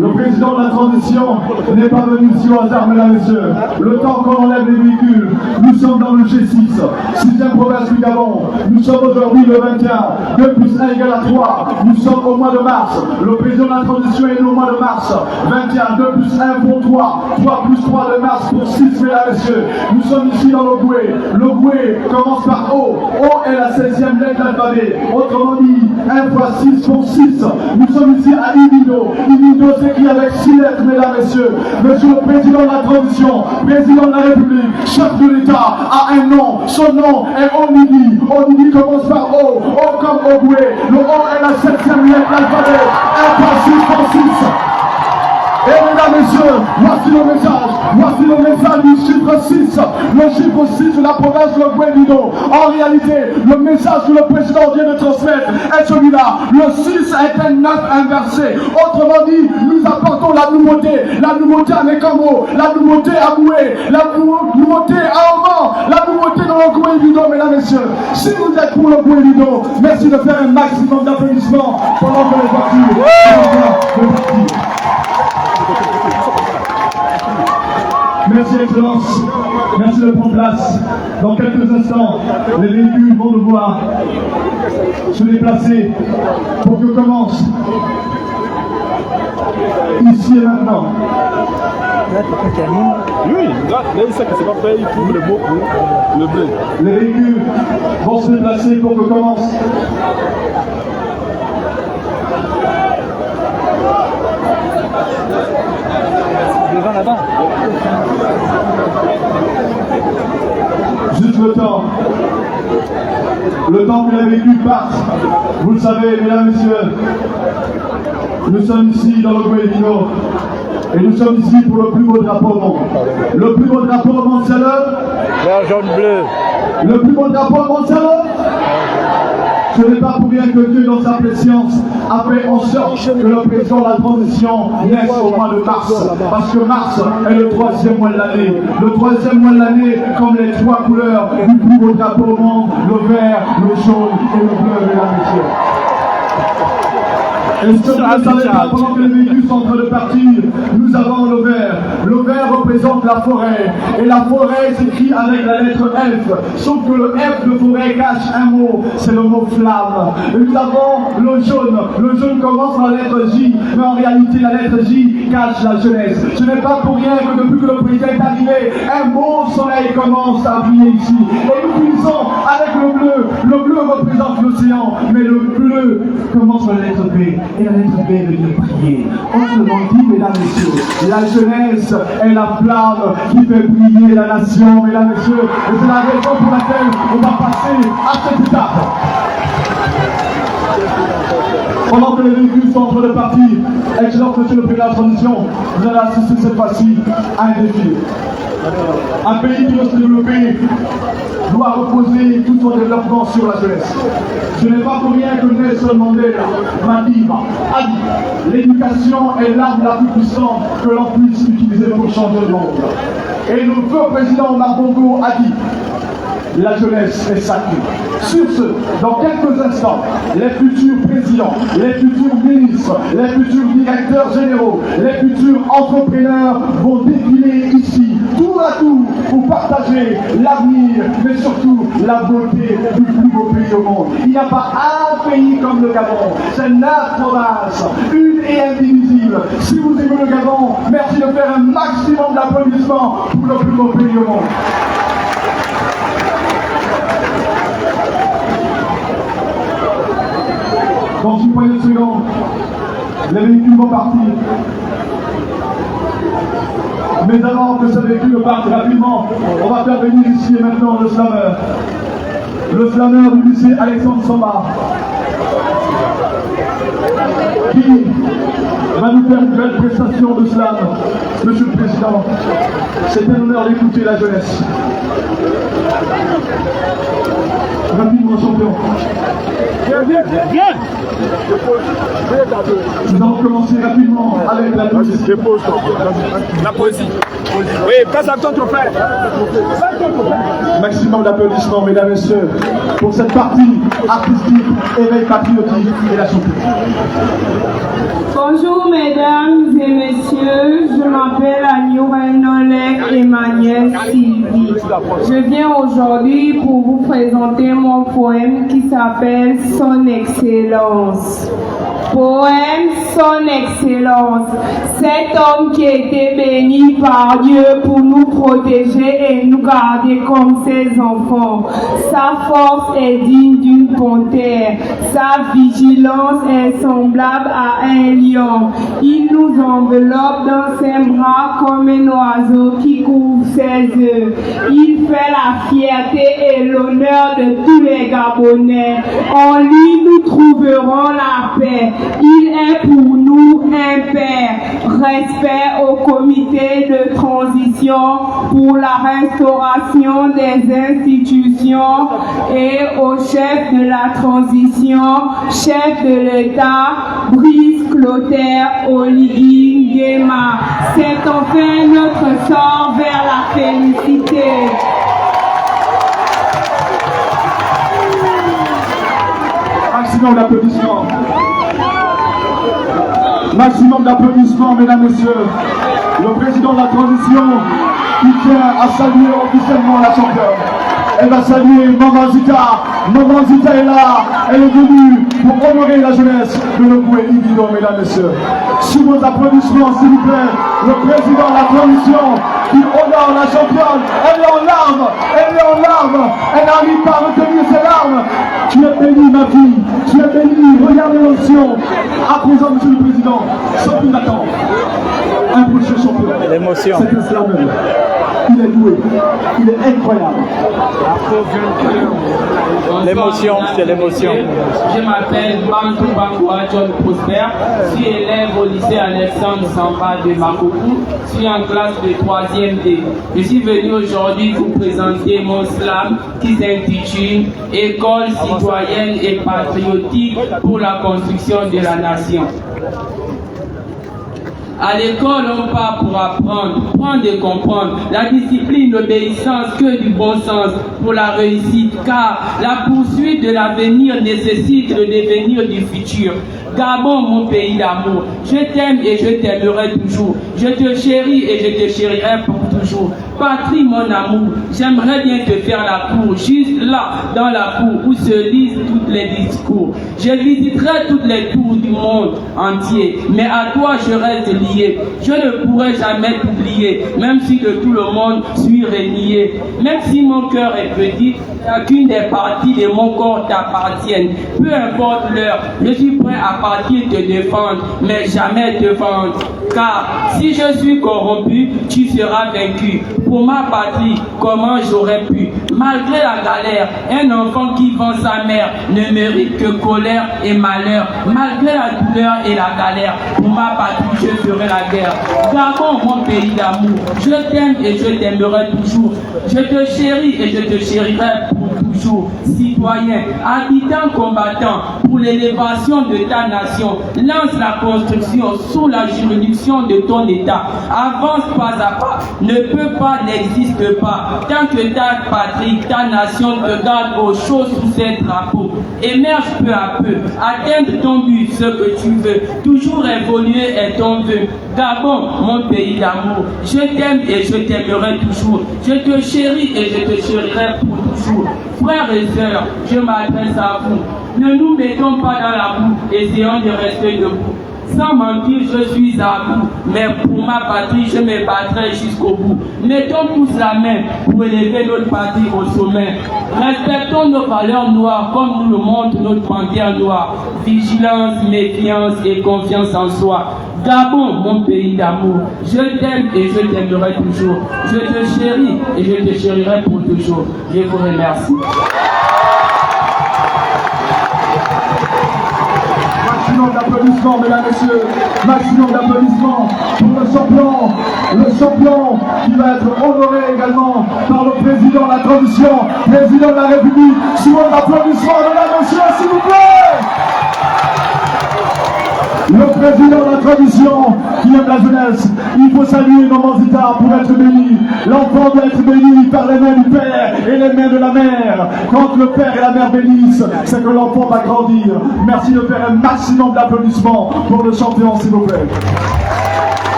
le président de la transition n'est pas venu ici au hasard, mesdames et messieurs. Le temps qu'on enlève les véhicules, nous sommes dans le G6, 6e province du Gabon. Nous sommes aujourd'hui le 21, 2 plus 1 égale à 3. Nous sommes au mois de mars. Le président de la transition est né au mois de mars. 21, 2 plus 1 pour 3. 3 plus 3 de mars pour 6, mesdames et messieurs. Nous sommes ici dans le Goué. Le Goué commence par O. O est la 16e lettre de l'alphabet. Autrement dit, 1 fois 6 pour 6. Nous sommes ici à Ibido. Ibido s'écrit avec 6 lettres, mesdames et messieurs. Monsieur le président de la transition, président de la République, chef de l'État, a un nom. Son nom est Onidi. Onidi commence par O. O comme Ogoué. Le O est la 7e lettre de l'alphabet. 1 fois 6 pour 6. Et mesdames et messieurs, voici le message du chiffre 6. Le chiffre 6 de la province de Guédido. En réalité, le message que le président vient de transmettre est celui-là. Le 6 est un 9 inversé. Autrement dit, nous apportons la nouveauté. La nouveauté à Mekamo, la nouveauté à Boué, la nouveauté à Oman, la nouveauté dans le Guédido, mesdames et messieurs. Si vous êtes pour le Guédido, merci de faire un maximum d'applaudissements pendant que les voitures sont partir. Merci Excellence, merci de prendre place. Dans quelques instants, les véhicules vont devoir se déplacer pour que commence ici et maintenant. Oui, là il sait que c'est pas fait, il trouve le beau pour le bleu. Les véhicules vont se déplacer pour que commence. Devant là-bas. Juste le temps que les véhicules partent. Vous le savez, mesdames et messieurs, nous sommes ici dans le Guédido et nous sommes ici pour le plus beau drapeau au monde. Le plus beau drapeau au monde, c'est le Vert, jaune, bleu. Le plus beau drapeau au monde, c'est ce n'est pas pour rien que Dieu, dans sa préscience, a fait en sorte que le président de la transition naisse au mois de mars. Parce que mars est le 3e mois de l'année. Le 3e mois de l'année, comme les 3 couleurs du plus beau drapeau au monde, le vert, le jaune et le bleu, mesdames et messieurs. Et ce que vous ne savez pas, pendant que les véhicules sont en train de partir, nous avons le vert. Le vert représente la forêt. Et la forêt s'écrit avec la lettre F. Sauf que le F de forêt cache un mot, c'est le mot flamme. Et nous avons le jaune. Le jaune commence par la lettre J, mais en réalité la lettre J cache la jeunesse. Ce n'est pas pour rien que depuis que le président est arrivé, un beau soleil commence à briller ici. Et nous finissons avec le bleu. Le bleu représente l'océan, mais le bleu commence par la lettre B. Et la lettre B veut dire prier. Autrement dit, mesdames et messieurs, la jeunesse est la flamme qui fait briller la nation, mesdames et messieurs. Et c'est la raison pour laquelle on va passer à cette étape. Pendant que les véhicules sont en train de partir, excellent monsieur le président de la transition, vous allez assister cette fois-ci à un défi. Un pays qui veut se développer doit reposer tout son développement sur la jeunesse. Ce n'est pas pour rien que Nelson Mandela a dit l'éducation est l'arme la plus puissante que l'on puisse utiliser pour changer le monde. Et le feu président Omar Bongo a dit la jeunesse est sacrée. Sur ce, dans quelques instants, les futurs présidents, les futurs ministres, les futurs directeurs généraux, les futurs entrepreneurs vont défiler ici, tour à tour, pour partager l'avenir, mais surtout la beauté du plus beau pays au monde. Il n'y a pas un pays comme le Gabon. C'est 9 provinces, une et indivisible. Si vous aimez le Gabon, merci de faire un maximum d'applaudissements pour le plus beau pays au monde. Dans une poignée de secondes, les véhicules vont partir. Mais avant que ce véhicule parte rapidement, on va faire venir ici et maintenant le slammer. Le slammer du lycée Alexandre Soma, qui va nous faire une belle prestation de slam. Monsieur le Président, c'est un honneur d'écouter la jeunesse. Rapidement, champion. Nous allons commencer rapidement avec la poésie. La poésie. Oui, présente ton trophée. Maximum d'applaudissements, mesdames et messieurs, pour cette partie artistique, éveil patriotique et la chanteuse. Bonjour mesdames et messieurs, je m'appelle Agnourel Nolek Emmanuel Sylvie. Je viens aujourd'hui pour vous présenter mon poème qui s'appelle Son Excellence. Poème Son Excellence. Cet homme qui était béni par Dieu pour nous protéger et nous garder comme ses enfants. Sa force est digne d'une panthère. Sa vigilance est semblable à un lion. Il nous enveloppe dans ses bras comme un oiseau qui couvre ses œufs. Il fait la fierté et l'honneur de tous les Gabonais. En lui, nous trouverons la paix. Il est pour nous un père. Respect au comité de transition pour la restauration des institutions et au chef de la transition, chef de l'État, Brice Clotaire Oligui Nguema. C'est enfin notre sort vers la félicité. Maximum d'applaudissements. Maximum d'applaudissements, mesdames et messieurs. Le président de la transition qui tient à saluer officiellement la championne. Elle va saluer Maman Zita. Maman Zita est là. Elle est venue pour honorer la jeunesse de Nogoué Ivido, mesdames et messieurs. Sous vos applaudissements, s'il vous plaît, le président de la transition qui honore la championne. Elle est en larmes. Elle est en larmes. Elle n'arrive pas à retenir ses larmes. Tu es bénie, ma fille. Tu es bénie. Regarde l'émotion. À présent, monsieur le président, sans plus d'attente, un prochain champion. L'émotion. C'est un slammer. Il est doué. Il est incroyable. L'émotion, c'est l'émotion. Je m'appelle Bantou Bangoua John Prosper. Je suis élève au lycée Alexandre Samba de Makokou. Je suis en classe de 3e D. Je suis venu aujourd'hui vous présenter mon slam qui s'intitule École citoyenne et patriotique pour la construction de la nation. À l'école, on part pour apprendre, prendre et comprendre. La discipline, l'obéissance, que du bon sens pour la réussite, car la poursuite de l'avenir nécessite le devenir du futur. Gabon, mon pays d'amour, je t'aime et je t'aimerai toujours. Je te chéris et je te chérirai pour toujours. Patrie, mon amour, j'aimerais bien te faire la cour, juste là, dans la cour, où se lisent tous les discours. Je visiterai toutes les tours du monde entier, mais à toi je reste lié. Je ne pourrai jamais t'oublier, même si de tout le monde suis renié. Même si mon cœur est petit, chacune des parties de mon corps t'appartiennent. Peu importe l'heure, je suis prêt à partir te défendre, mais jamais te vendre. Car si je suis corrompu, tu seras vaincu. Pour ma patrie, comment j'aurais pu? Malgré la galère, un enfant qui vend sa mère ne mérite que colère et malheur. Malgré la douleur et la galère, pour ma patrie, je ferai la guerre. Gabon, mon pays d'amour, je t'aime et je t'aimerai toujours. Je te chéris et je te chérirai pour toujours. Citoyen, habitant, combattant, pour l'élévation de ta nation, lance la construction sous la juridiction de ton État. Avance pas à pas, ne peut pas, n'existe pas. Tant que ta patrie, ta nation te garde au chaud sous ses drapeaux. Émerge peu à peu, atteindre ton but, ce que tu veux. Toujours évoluer est ton vœu. Gabon, mon pays d'amour, je t'aime et je t'aimerai toujours. Je te chéris et je te chérirai pour toujours. Frères et sœurs, je m'adresse à vous. Ne nous mettons pas dans la boue, essayons de rester debout. Sans mentir, je suis à bout, mais pour ma patrie, je me battrai jusqu'au bout. Mettons tous la main pour élever notre patrie au sommet. Respectons nos valeurs noires comme nous le montre notre bannière noire. Vigilance, méfiance et confiance en soi. Gabon, mon pays d'amour, je t'aime et je t'aimerai toujours. Je te chéris et je te chérirai pour toujours. Je vous remercie. Maximum d'applaudissements, mesdames et messieurs. Maximum d'applaudissements pour le champion qui va être honoré également par le président de la transition, président de la République. Souvent d'applaudissements, mesdames et messieurs, s'il vous plaît. Le président de la tradition qui aime la jeunesse, il faut saluer nos Manzita pour être béni. L'enfant doit être béni par les mains du père et les mains de la mère. Quand le père et la mère bénissent, c'est que l'enfant va grandir. Merci de faire un maximum d'applaudissements pour le champion, s'il vous plaît.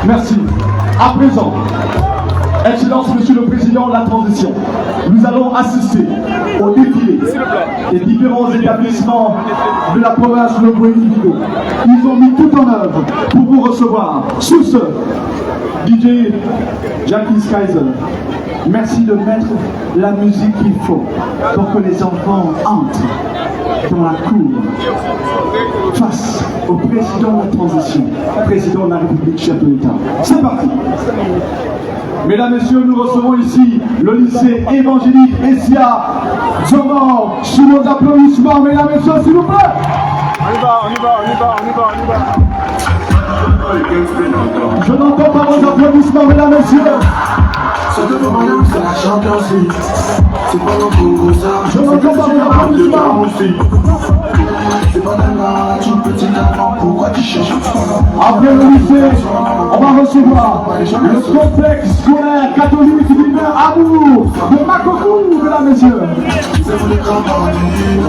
Merci. À présent, Excellence, Monsieur le Président de la Transition, nous allons assister au défilé des différents établissements de la province de Boénie-Vigo. Ils ont mis tout en œuvre pour vous recevoir. Sous ce, DJ Jackie Kaiser, merci de mettre la musique qu'il faut pour que les enfants entrent dans la cour face au président de la transition, président de la République, chef de l'État. C'est parti. Mesdames, Messieurs, nous recevons ici le lycée évangélique Essia Zomor. Sous vos applaudissements, mesdames, Messieurs, s'il vous plaît. On y va. Je n'entends pas vos applaudissements, mesdames, Messieurs. C'est la Champions League. C'est pas non plus ça. Je n'entends pas vos applaudissements. C'est pas d'un tout petit enfant. Pourquoi tu cherches? Après le lycée, on va recevoir le complexe scolaire catholique divin Amour de Makoko, mesdames, Messieurs. C'est vous les grands bandits.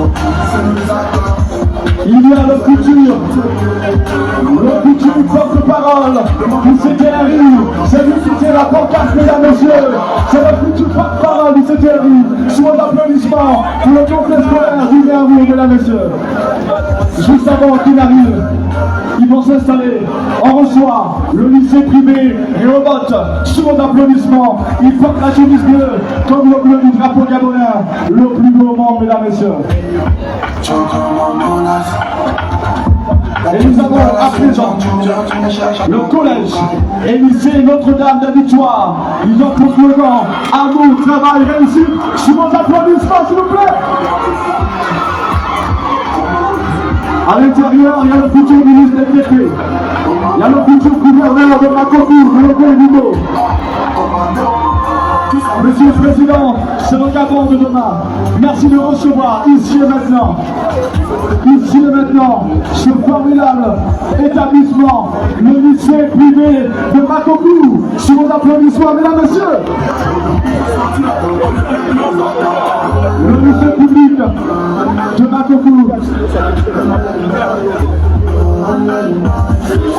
C'est nous les acteurs. Il y a le futur porte-parole du CTRI. C'est lui qui tient la pancarte, mesdames, Messieurs. C'est le futur porte-parole du CTRI. Sous vos applaudissements pour le complexe scolaire divin Amour, mesdames, Messieurs. Juste avant qu'il arrive, ils vont s'installer. On reçoit le lycée privé Rehoboth. Sous vos applaudissements, ils portent la chemise bleue comme le bleu du drapeau gabonais, le plus beau au monde, mesdames, messieurs. Et nous avons à présent le collège et lycée Notre-Dame de Victoire. Ils ont pour slogan amour, travail, réussite. Sous vos applaudissements, s'il vous plaît. À l'intérieur, il y a le futur ministre des Piétés. Il y a le futur gouverneur de Makoko, de Boénie-Vigo. Monsieur le Président, c'est le Gabon de demain. Merci de recevoir ici et maintenant, ce formidable établissement, le lycée privé de Makoko. Sous vos applaudissements, mesdames, messieurs. Le lycée public de Makoko.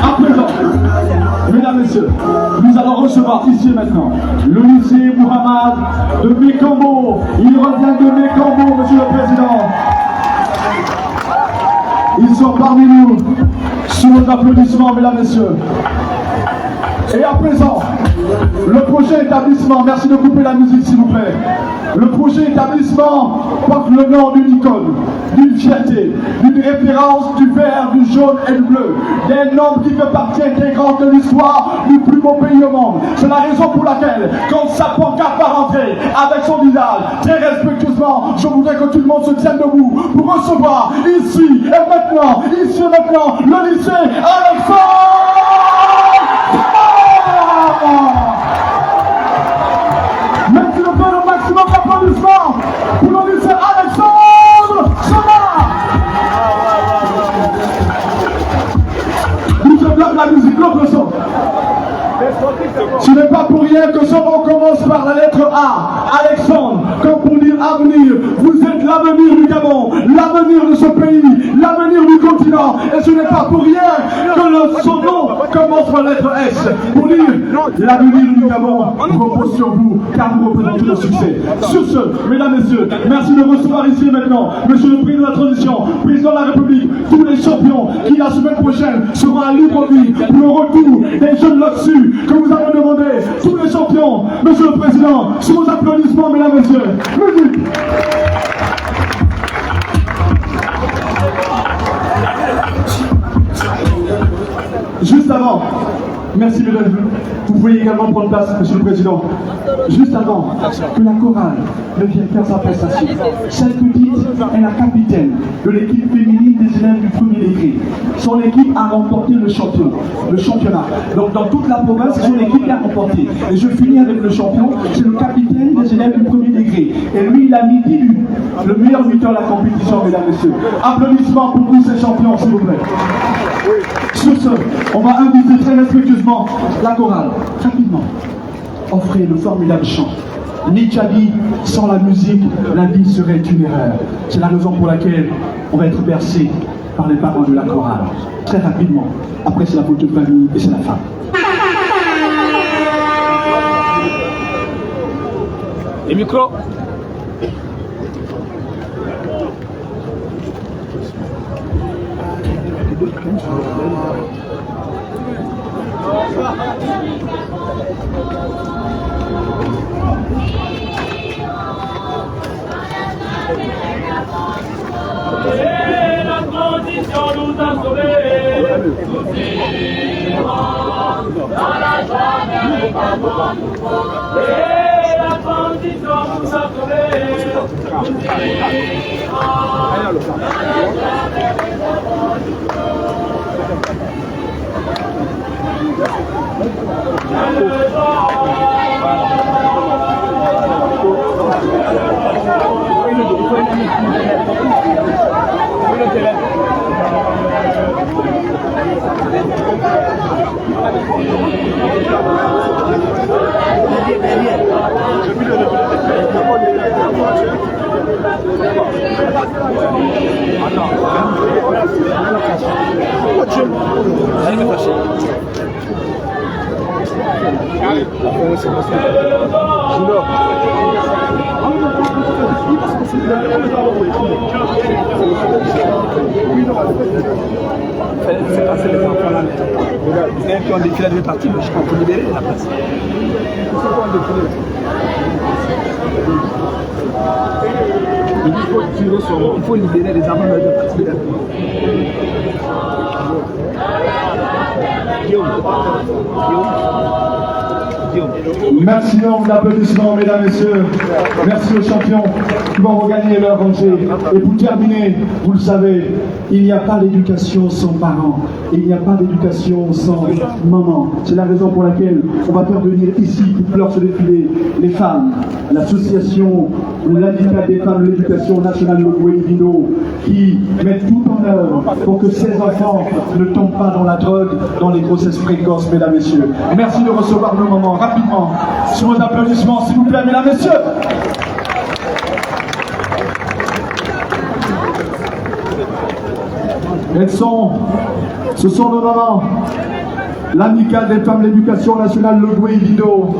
À présent, mesdames, messieurs, nous allons recevoir ici et maintenant le lycée Mohamed de Mékambo. Il revient de Mékambo, monsieur le Président. Ils sont parmi nous. Sous vos applaudissements, mesdames, messieurs. Et à présent, le prochain établissement, merci de couper la musique s'il vous plaît. Le prochain établissement porte le nom d'une icône, d'une fierté, d'une référence du vert, du jaune et du bleu. D'un homme qui fait partie intégrante de l'histoire du plus beau pays au monde. C'est la raison pour laquelle, quand sa pancarte va rentrer avec son visage, très respectueusement, je voudrais que tout le monde se tienne debout pour recevoir ici et maintenant, le lycée Alexandre. Merci de faire le maximum d'applaudissements pour le lycée Alexandre Zomor. Nous sommes la musique, l'autre son. Ce n'est pas pour rien que ce nom commence par la lettre A, Alexandre, comme pour dire avenir. Vous êtes l'avenir du Gabon, l'avenir de ce pays, l'avenir du continent. Et ce n'est pas pour rien que son nom commence par la lettre S pour dire l'avenir du Gabon repose sur vous, car vous représentez le succès. Sur ce, mesdames, messieurs, merci de recevoir ici maintenant Monsieur le Président de la Transition, Président de la République, tous les champions qui la semaine prochaine seront à Libreville pour le retour des jeunes là-dessus que vous avez demandé. Tous les champions, Monsieur le Président, sous vos applaudissements, mesdames, messieurs. Musique. Juste avant, merci mesdames, vous pouvez également prendre place, Monsieur le Président. Juste avant que la chorale ne vienne faire sa prestation, cette petite est la capitaine de l'équipe féminine des élèves du premier degré. Son équipe a remporté le championnat. Donc dans toute la province, c'est son équipe qui a remporté. Et je finis avec le champion, c'est le capitaine des élèves du premier degré. Et lui, il a mis 10 buts, le meilleur buteur de la compétition, mesdames et messieurs. Applaudissements pour tous ces champions, s'il vous plaît. Sur ce, on va inviter très respectueusement la chorale. Rapidement, offrez le formidable chant. Nietzsche a dit, sans la musique, la vie serait une erreur. C'est la raison pour laquelle on va être bercé par les paroles de la chorale. Très rapidement. Après, c'est la photo de famille et c'est la fin. Les micros. Et la transition nous a sauvés. Nous irons dans la joie vers le Gabon. Et la transition nous a sauvés. Nous irons dans la joie vers le Gabon. C'est passé les enfants là. Les uns qui ont défilé de partie, mais je crois qu'on peut libérer la place. Il faut libérer les enfants de partie. Merci d'applaudissements, mesdames et messieurs. Merci aux champions qui vont regagner leur rangée. Et pour terminer, vous le savez, il n'y a pas d'éducation sans parents. Il n'y a pas d'éducation sans maman. C'est la raison pour laquelle on va faire venir ici, pour clore ce défilé, les femmes, l'association ou l'handicap des femmes de l'éducation nationale Logoué-Vino, qui mettent tout en œuvre pour que ces enfants ne tombent pas dans la drogue, dans les grossesses précoces, mesdames et messieurs. Merci de recevoir nos mamans rapidement. Sur vos applaudissements, s'il vous plaît, mesdames et messieurs. Ce sont nos mamans. L'handicap des femmes de l'éducation nationale Logoué-Vino.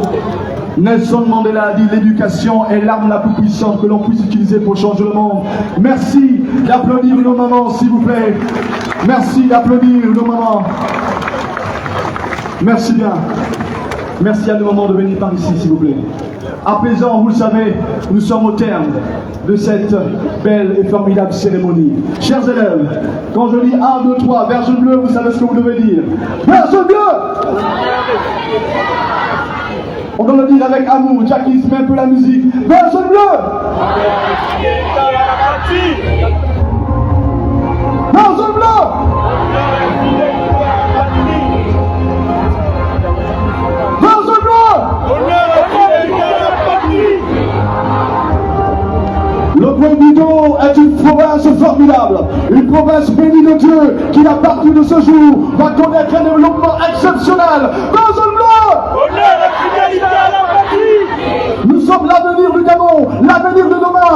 Nelson Mandela a dit l'éducation est l'arme la plus puissante que l'on puisse utiliser pour changer le monde. Merci d'applaudir nos mamans, s'il vous plaît. Merci d'applaudir nos mamans. Merci bien. Merci à nos mamans de venir par ici, s'il vous plaît. À présent, vous le savez, nous sommes au terme de cette belle et formidable cérémonie. Chers élèves, quand je dis 1, 2, 3, verge bleue, vous savez ce que vous devez dire. Verge bleue! On doit le dire avec amour. Jackie, met un peu la musique. Verge bleue! Verge bleue! Le Logoué-Vino est une province formidable, une province bénie de Dieu qui, à partir de ce jour, va connaître un développement exceptionnel. Honneur et fidélité à la patrie. Nous sommes l'avenir du Gabon, l'avenir de demain.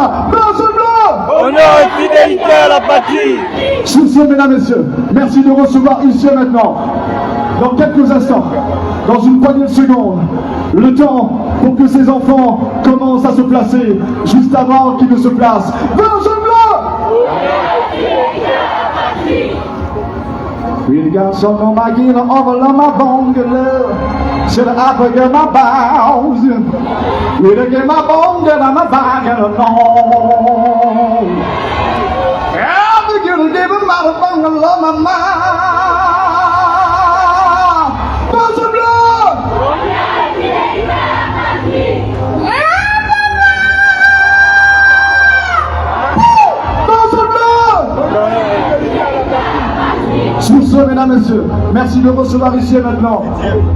Honneur et fidélité à la patrie. Sur ce, mesdames et messieurs, merci de recevoir ici maintenant dans quelques instants, dans une poignée de secondes, le temps pour que ces enfants commencent à se placer, juste avant qu'ils ne se placent. Berger Blanc! We got some on my gear over on my bungalow. Should I forget my bows? We done get my bungalow on my bungalow. I'm gonna give him my bungalow, my mind. Berger Blanc! Sur ce, mesdames, messieurs, merci de recevoir ici et maintenant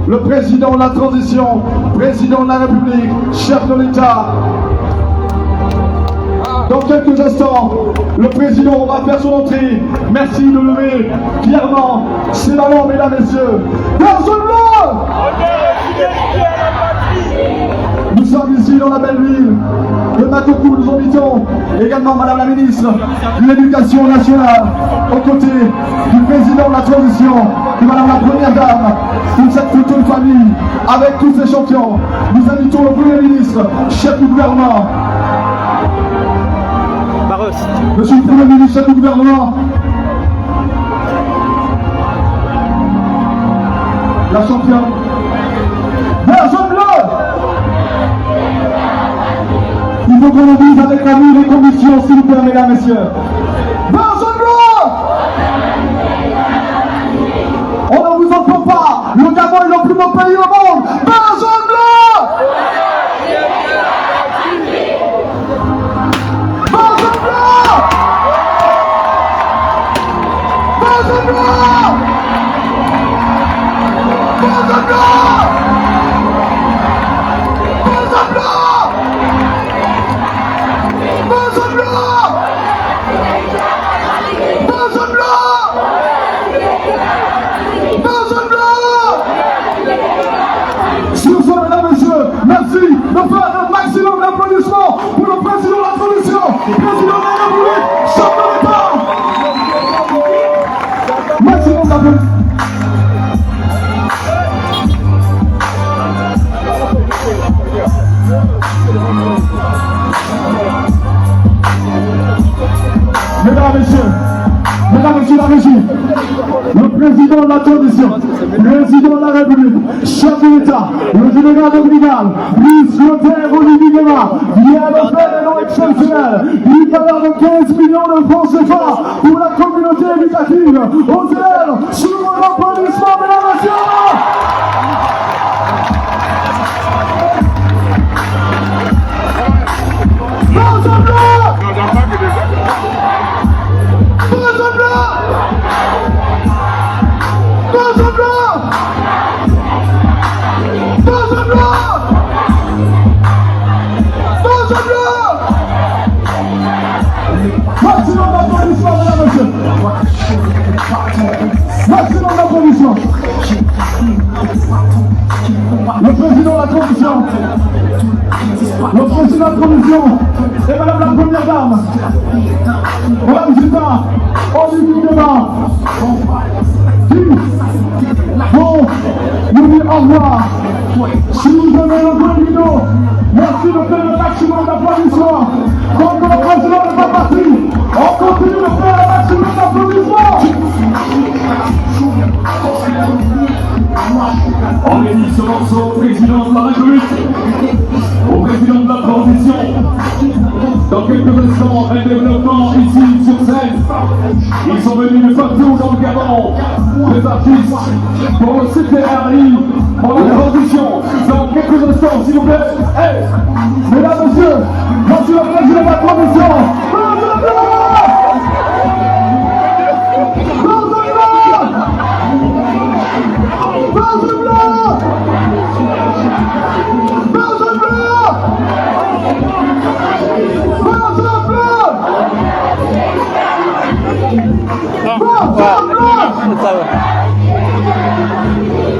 le président de la transition, président de la République, chef de l'État. Dans quelques instants, le président va faire son entrée. Merci de lever fièrement ses ballons, mesdames, messieurs. Berger Blanc! Nous sommes ici dans la belle ville de Matoukou, nous invitons également Madame la ministre de l'Éducation nationale aux côtés du président de la transition, de Madame la Première Dame, pour cette photo de famille avec tous ces champions. Nous invitons le Premier ministre, chef du gouvernement. Monsieur le Premier ministre, chef du gouvernement. La championne. Berger Blanc! Il faut qu'on le dise avec la nuit les conditions, s'il vous plaît, mesdames, messieurs. Berger Blanc! On ne vous entend pas. Le Gabon est le plus beau pays au monde. Berger Blanc! Berger Blanc! Berger Blanc! Berger Blanc! Berger Blanc! Berger Blanc! Berger Blanc! Berger Blanc! Sur ce, mesdames et messieurs, merci de faire un maximum d'applaudissements pour le président de la transition, président de la République, chef de l'État. Maximum d'applaudissements. Mesdames, messieurs, la régie, le président de la transition, président de la République, chef de l'État, le général de brigade, Brice Lothaire Olivier Guémard, vient de faire des noms exceptionnels, d'une valeur de 15 millions de francs CFA pour la communauté éducative, aux élèves, sous vos applaudissements, mesdames, messieurs. Maximum d'applaudissements, mesdames et messieurs. Maximum d'applaudissements. Le président de la transition. Le président de la transition. Et madame la première dame. Madame Zita. Olivier Guémard. Bon, nous dire au revoir. Si vous avez le bon vidéo, merci de faire le maximum d'applaudissements. Quand le président n'est pas parti, on continue de faire le maximum d'applaudissements. On dédie ce morceau au président de la République, au président de la transition. Dans quelques instants, un développement ici sur scène. Ils sont venus de partout dans le Gabon, des artistes pour le CPRI, pour la transition. Dans quelques instants, s'il vous plaît. Hey, mesdames, messieurs, voici le président de la transition.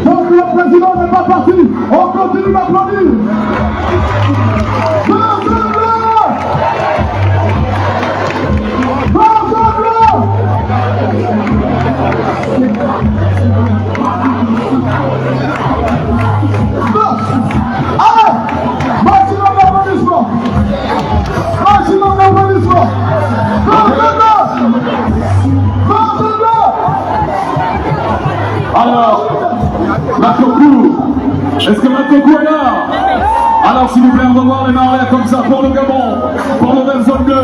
Donc le président n'est pas parti, on continue d'applaudir. Berger Blanc! Makokou. Est-ce que Makokou est là? Alors s'il vous plaît, on va voir les mains comme ça pour le Gabon, pour le Red Zone 2,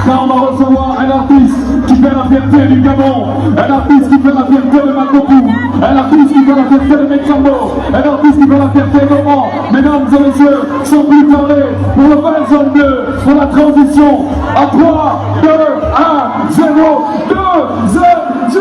car on va recevoir un artiste qui fait la fierté du Gabon, un artiste qui fait la fierté de Makokou, un artiste qui fait la fierté de Mekambo, un artiste qui fait la fierté de Oman. Mesdames et messieurs, sans plus tarder, pour le Red Zone 2, pour la transition, à 3, 2, 1, 0, 2, 0, G.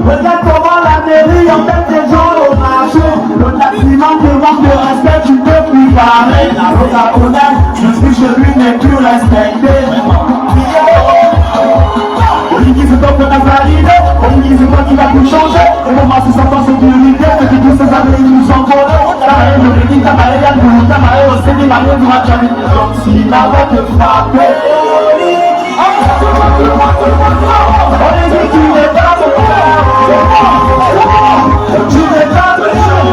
Regarde comment la mairie embête des gens au marché. Le taximan te manque de respect, tu peux plus parler. La route à honnête, je suis chez lui, n'est plus respecté. Olivier, c'est toi qu'on a validé. Olivier, c'est toi qui va tout changer. Et mon massif sans sécurité, depuis toutes ces années, ils nous ont volé. T'as marré, je lui dis, t'as marré, y'a le boulot, t'as marré, au CD, marré, du ratchabit. Donc s'il avait te frappé. Olivier, tu n'es pas mon frère. Tu n'es pas méchant.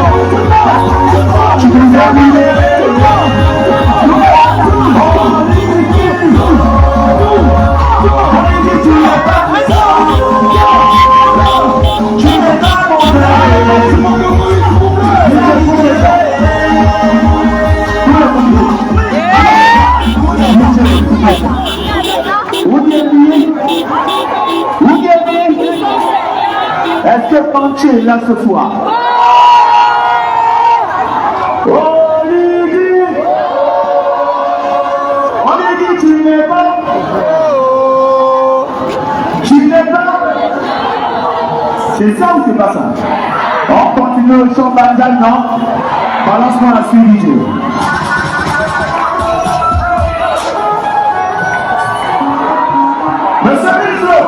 Tu nous as libérés. Olivier, tu n'es pas méchant. Tu n'es pas mon Est-ce que Panché est là ce soir? Olivier, tu n'es pas. Tu n'es pas. C'est ça ou c'est pas ça? On continue le chant banzai, non? Balance-moi la suite du jeu. Monsieur Rizzo!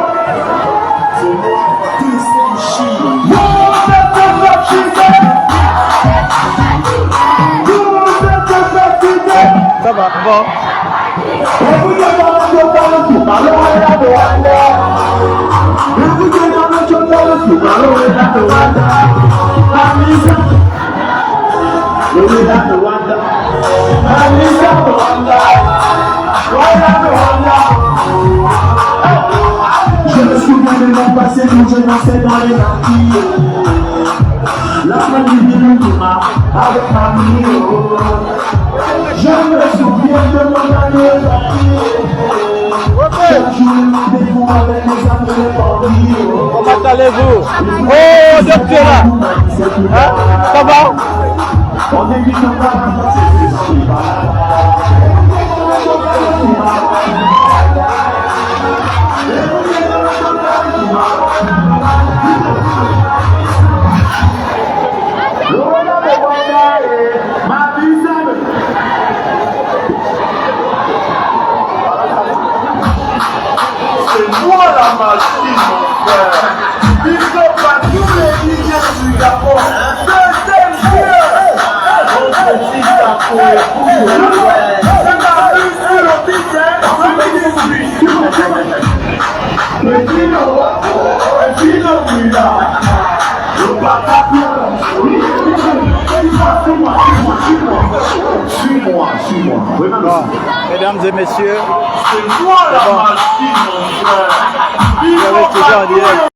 Ça va, bon. Je me souviens de mon passé où je dansais dans les Antilles. La famille de Nima avec famille. Je me souviens de mon année. Chaque jour, des fois avec mes amis les bandits. Comment allez-vous? Oh, docteur là. Hein? Ça va? On est vite en bas, c'est ce qui va. C'est moi la machine, mon frère. Ils sont pas tous les DJ du Japon. Deuxième Dieu. Mon petit Japon est fou. C'est ma rue sur le beat, le Dino, le Batapia. Suis-moi. Mesdames et messieurs, c'est moi la machine, mon frère. vous avez toujours en direct.